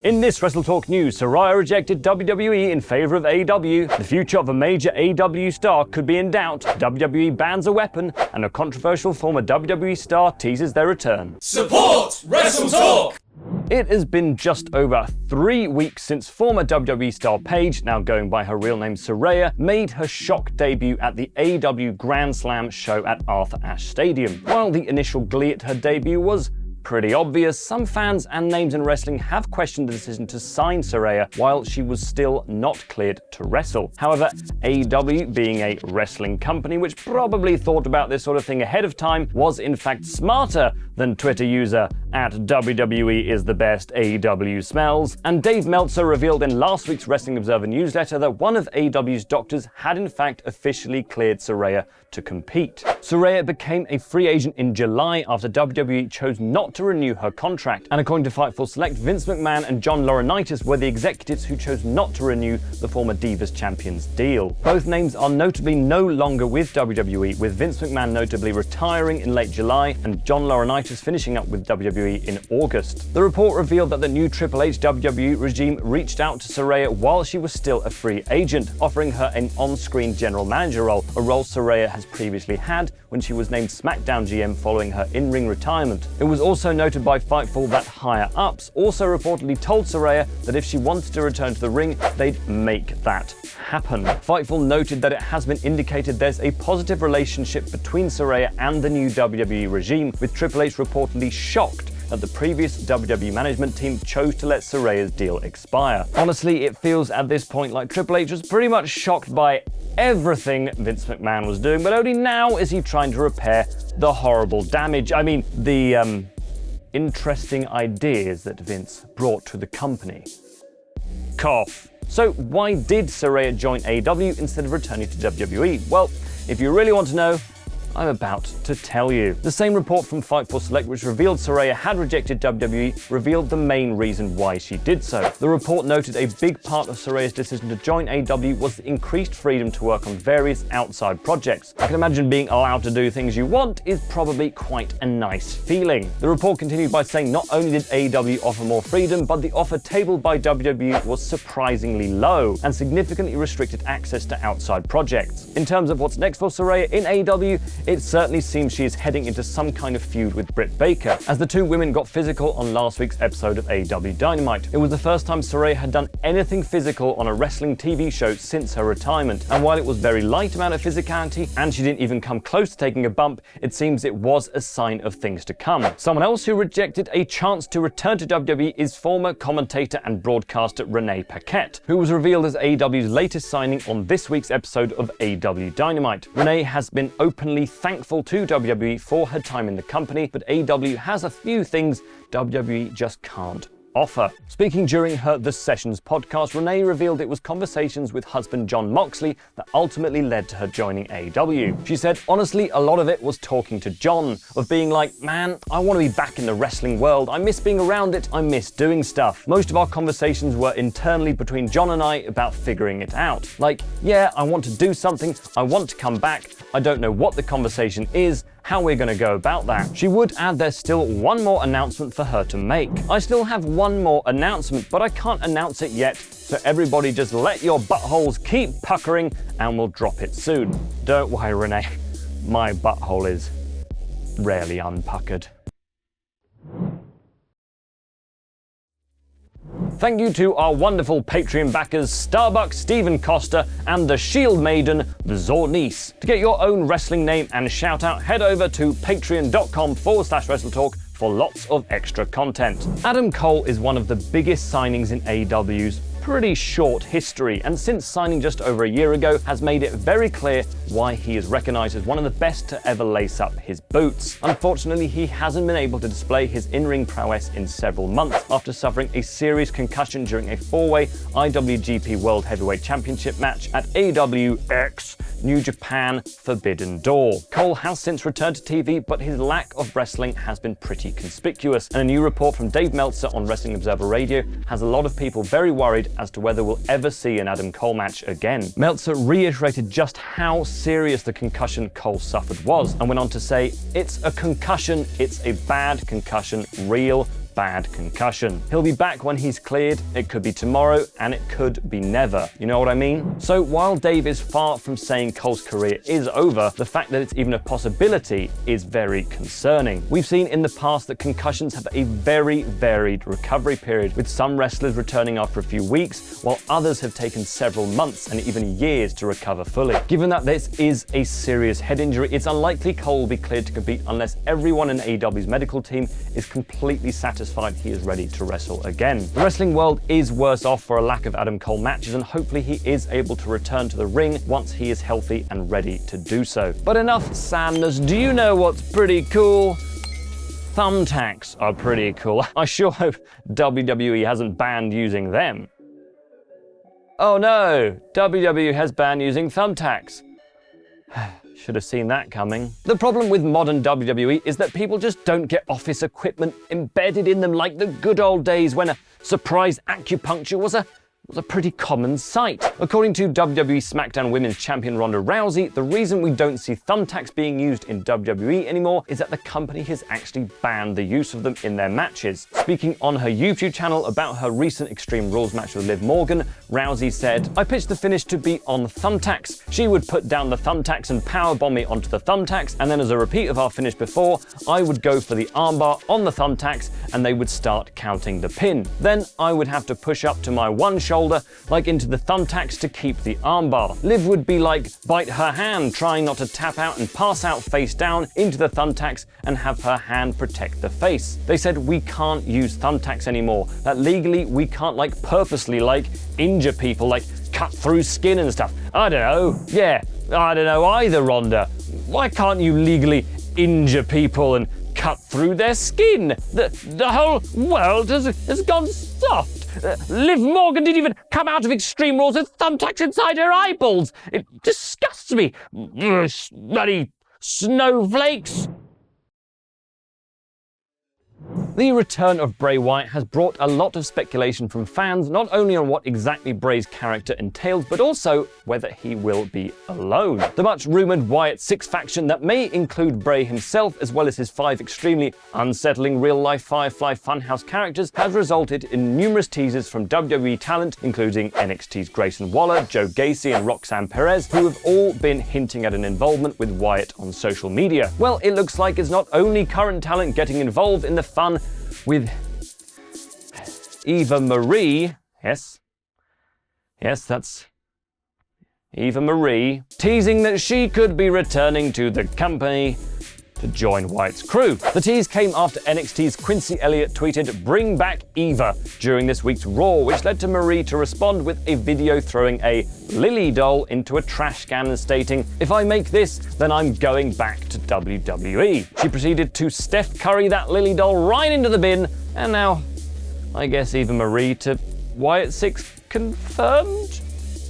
In this WrestleTalk news, Saraya rejected WWE in favor of AEW, the future of a major AEW star could be in doubt, WWE bans a weapon, and a controversial former WWE star teases their return. Support WrestleTalk! It has been just over 3 weeks since former WWE star Paige, now going by her real name Saraya, made her shock debut at the AEW Grand Slam show at Arthur Ashe Stadium. While the initial glee at her debut was pretty obvious, some fans and names in wrestling have questioned the decision to sign Saraya while she was still not cleared to wrestle. However, AEW, being a wrestling company which probably thought about this sort of thing ahead of time, was in fact smarter than Twitter user at WWE is the best AEW smells, and Dave Meltzer revealed in last week's Wrestling Observer newsletter that one of AEW's doctors had in fact officially cleared Saraya to compete. Saraya became a free agent in July after WWE chose not to renew her contract, and according to Fightful Select, Vince McMahon and John Laurinaitis were the executives who chose not to renew the former Divas Champions deal. Both names are notably no longer with WWE, with Vince McMahon notably retiring in late July and John Laurinaitis finishing up with WWE in August. The report revealed that the new Triple H WWE regime reached out to Saraya while she was still a free agent, offering her an on-screen general manager role, a role Saraya has previously had when she was named SmackDown GM following her in-ring retirement. It was also noted by Fightful that higher-ups also reportedly told Saraya that if she wanted to return to the ring, they'd make that happen. Fightful noted that it has been indicated there's a positive relationship between Saraya and the new WWE regime, with Triple H reportedly shocked that the previous WWE management team chose to let Saraya's deal expire. Honestly, it feels at this point like Triple H was pretty much shocked by everything Vince McMahon was doing, but only now is he trying to repair the horrible damage. I mean, the interesting ideas that Vince brought to the company. Cough. So why did Saraya join AEW instead of returning to WWE? Well, if you really want to know, I'm about to tell you. The same report from Fightful Select, which revealed Saraya had rejected WWE, revealed the main reason why she did so. The report noted a big part of Saraya's decision to join AEW was the increased freedom to work on various outside projects. I can imagine being allowed to do things you want is probably quite a nice feeling. The report continued by saying not only did AEW offer more freedom, but the offer tabled by WWE was surprisingly low and significantly restricted access to outside projects. In terms of what's next for Saraya in AEW, it certainly seems she is heading into some kind of feud with Britt Baker, as the two women got physical on last week's episode of AEW Dynamite. It was the first time Saraya had done anything physical on a wrestling TV show since her retirement, and while it was very light amount of physicality, and she didn't even come close to taking a bump, it seems it was a sign of things to come. Someone else who rejected a chance to return to WWE is former commentator and broadcaster Renee Paquette, who was revealed as AEW's latest signing on this week's episode of AEW Dynamite. Renee has been openly thankful to WWE for her time in the company, but AEW has a few things WWE just can't offer. Speaking during her The Sessions podcast, Renee revealed it was conversations with husband Jon Moxley that ultimately led to her joining AEW. She said, honestly, a lot of it was talking to Jon, of being like, man, I want to be back in the wrestling world. I miss being around it. I miss doing stuff. Most of our conversations were internally between Jon and I about figuring it out. Like, yeah, I want to do something. I want to come back. I don't know what the conversation is, how we're going to go about that. She would add there's still one more announcement for her to make. I still have one more announcement, but I can't announce it yet, so everybody just let your buttholes keep puckering and we'll drop it soon. Don't worry, Renee. My butthole is rarely unpuckered. Thank you to our wonderful Patreon backers, Starbucks, Stephen Costa, and the Shield Maiden, the Zornice. To get your own wrestling name and shout out, head over to patreon.com/WrestleTalk for lots of extra content. Adam Cole is one of the biggest signings in AEW's pretty short history, and since signing just over a year ago, has made it very clear why he is recognized as one of the best to ever lace up his boots. Unfortunately, he hasn't been able to display his in-ring prowess in several months after suffering a serious concussion during a four-way IWGP World Heavyweight Championship match at AEW X New Japan Forbidden Door. Cole has since returned to TV, but his lack of wrestling has been pretty conspicuous, and a new report from Dave Meltzer on Wrestling Observer Radio has a lot of people very worried as to whether we'll ever see an Adam Cole match again. Meltzer reiterated just how serious the concussion Cole suffered was, and went on to say, it's a concussion, it's a bad concussion, real bad concussion. He'll be back when he's cleared. It could be tomorrow, and it could be never. You know what I mean? So while Dave is far from saying Cole's career is over, the fact that it's even a possibility is very concerning. We've seen in the past that concussions have a very varied recovery period, with some wrestlers returning after a few weeks, while others have taken several months and even years to recover fully. Given that this is a serious head injury, it's unlikely Cole will be cleared to compete unless everyone in AEW's medical team is completely satisfied he is ready to wrestle again. The wrestling world is worse off for a lack of Adam Cole matches, and hopefully he is able to return to the ring once he is healthy and ready to do so. But enough sadness. Do you know what's pretty cool? Thumbtacks are pretty cool. I sure hope WWE hasn't banned using them. Oh no, WWE has banned using thumbtacks. Should have seen that coming. The problem with modern WWE is that people just don't get office equipment embedded in them like the good old days when a surprise acupuncture was a pretty common sight. According to WWE SmackDown Women's Champion Ronda Rousey, the reason we don't see thumbtacks being used in WWE anymore is that the company has actually banned the use of them in their matches. Speaking on her YouTube channel about her recent Extreme Rules match with Liv Morgan, Rousey said, "I pitched the finish to be on thumbtacks. She would put down the thumbtacks and powerbomb me onto the thumbtacks, and then as a repeat of our finish before, I would go for the armbar on the thumbtacks and they would start counting the pin. Then I would have to push up to my one shoulder, like into the thumbtacks to keep the armbar. Liv would be like, bite her hand, trying not to tap out and pass out face down into the thumbtacks and have her hand protect the face. They said we can't use thumbtacks anymore, that legally we can't like purposely like injure people, like cut through skin and stuff. I don't know. Yeah, I don't know either, Rhonda. Why can't you legally injure people and cut through their skin? The whole world has gone soft. Liv Morgan didn't even come out of Extreme Rules with thumbtacks inside her eyeballs. It disgusts me. Bloody snowflakes. The return of Bray Wyatt has brought a lot of speculation from fans, not only on what exactly Bray's character entails, but also whether he will be alone. The much-rumoured Wyatt 6 faction that may include Bray himself, as well as his 5 extremely unsettling real-life Firefly Funhouse characters, has resulted in numerous teasers from WWE talent, including NXT's Grayson Waller, Joe Gacy, and Roxanne Perez, who have all been hinting at an involvement with Wyatt on social media. Well, it looks like it's not only current talent getting involved in the fun with Eva Marie, yes, that's Eva Marie, teasing that she could be returning to the company to join Wyatt's crew. The tease came after NXT's Quincy Elliott tweeted, "Bring back Eva," during this week's Raw, which led to Marie to respond with a video throwing a Lily doll into a trash can and stating, "If I make this, then I'm going back to WWE." She proceeded to Steph Curry that Lily doll right into the bin, and now I guess Eva Marie to Wyatt 6 confirmed?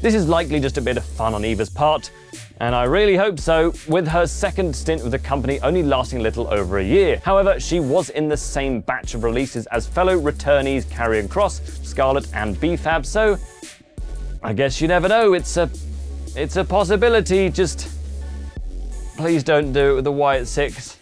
This is likely just a bit of fun on Eva's part, and I really hope so, with her second stint with the company only lasting a little over a year. However, she was in the same batch of releases as fellow returnees Karrion Kross, Scarlett, and B-Fab, so I guess you never know. It's a possibility. Just please don't do it with the Wyatt 6.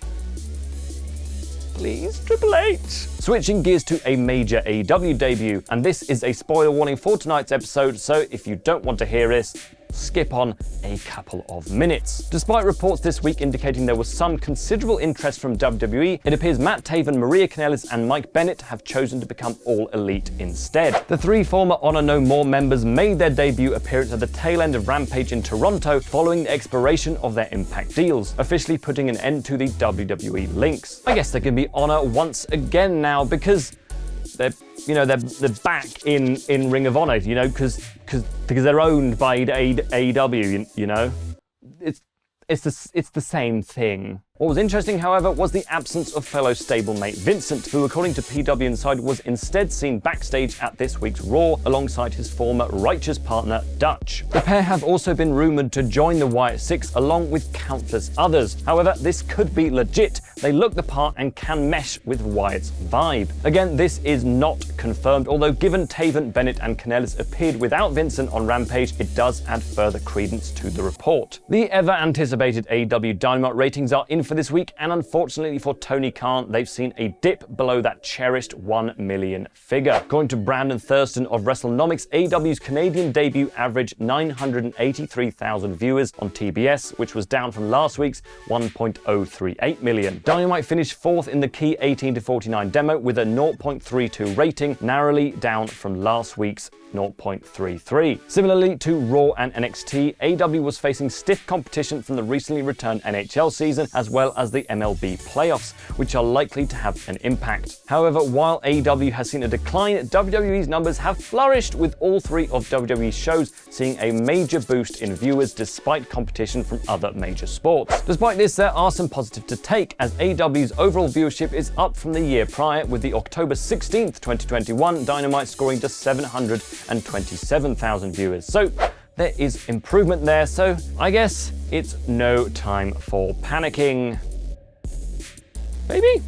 Please, Triple H. Switching gears to a major AEW debut, and this is a spoiler warning for tonight's episode, so if you don't want to hear this, skip on a couple of minutes. Despite reports this week indicating there was some considerable interest from WWE, it appears Matt Taven, Maria Kanellis, and Mike Bennett have chosen to become All Elite instead. The 3 former Honor No More members made their debut appearance at the tail end of Rampage in Toronto following the expiration of their Impact deals, officially putting an end to the WWE links. I guess they can be Honor once again now because they're back in Ring of Honor, because they're owned by AEW, It's the same thing. What was interesting, however, was the absence of fellow stablemate Vincent, who, according to PW Inside, was instead seen backstage at this week's Raw alongside his former righteous partner, Dutch. The pair have also been rumoured to join the Wyatt 6 along with countless others. However, this could be legit. They look the part and can mesh with Wyatt's vibe. Again, this is not confirmed, although given Taven, Bennett, and Kanellis appeared without Vincent on Rampage, it does add further credence to the report. The ever-anticipated AEW Dynamite ratings are in for this week, and unfortunately for Tony Khan, they've seen a dip below that cherished 1 million figure. According to Brandon Thurston of WrestleNomics, AEW's Canadian debut averaged 983,000 viewers on TBS, which was down from last week's 1.038 million. Dynamite finished 4th in the key 18-49 demo with a 0.32 rating, narrowly down from last week's 0.33. Similarly to Raw and NXT, AEW was facing stiff competition from the recently returned NHL season as well as the MLB playoffs, which are likely to have an impact. However, while AEW has seen a decline, WWE's numbers have flourished, with all 3 of WWE's shows seeing a major boost in viewers despite competition from other major sports. Despite this, there are some positives to take, as AEW's overall viewership is up from the year prior, with the October 16th, 2021 Dynamite scoring just 727,000 viewers. So there is improvement there, so I guess it's no time for panicking. Maybe?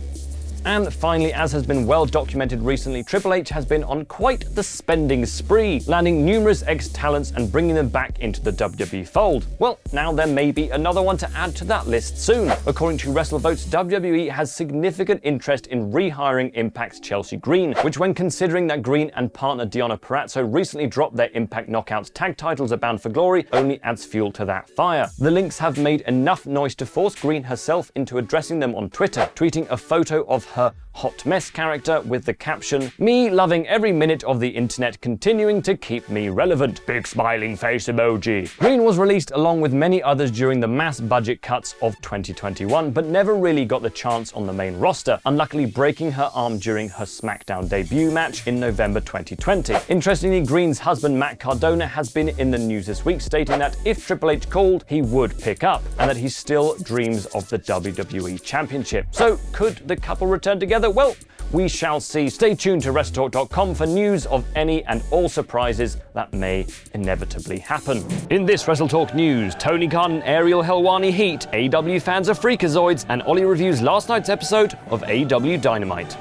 And finally, as has been well documented recently, Triple H has been on quite the spending spree, landing numerous ex-talents and bringing them back into the WWE fold. Well, now there may be another one to add to that list soon. According to WrestleVotes, WWE has significant interest in rehiring Impact's Chelsea Green, which, when considering that Green and partner Deonna Purrazzo recently dropped their Impact Knockouts tag titles at Bound for Glory, only adds fuel to that fire. The links have made enough noise to force Green herself into addressing them on Twitter, tweeting a photo of her hot mess character with the caption, "Me loving every minute of the internet, continuing to keep me relevant. Big smiling face emoji." Green was released along with many others during the mass budget cuts of 2021, but never really got the chance on the main roster, unluckily breaking her arm during her SmackDown debut match in November 2020. Interestingly, Green's husband Matt Cardona has been in the news this week, stating that if Triple H called, he would pick up, and that he still dreams of the WWE Championship. So could the couple return together? Well, we shall see. Stay tuned to WrestleTalk.com for news of any and all surprises that may inevitably happen. In this WrestleTalk news, Tony Khan and Ariel Helwani heat, AEW fans are freakazoids, and Ollie reviews last night's episode of AEW Dynamite.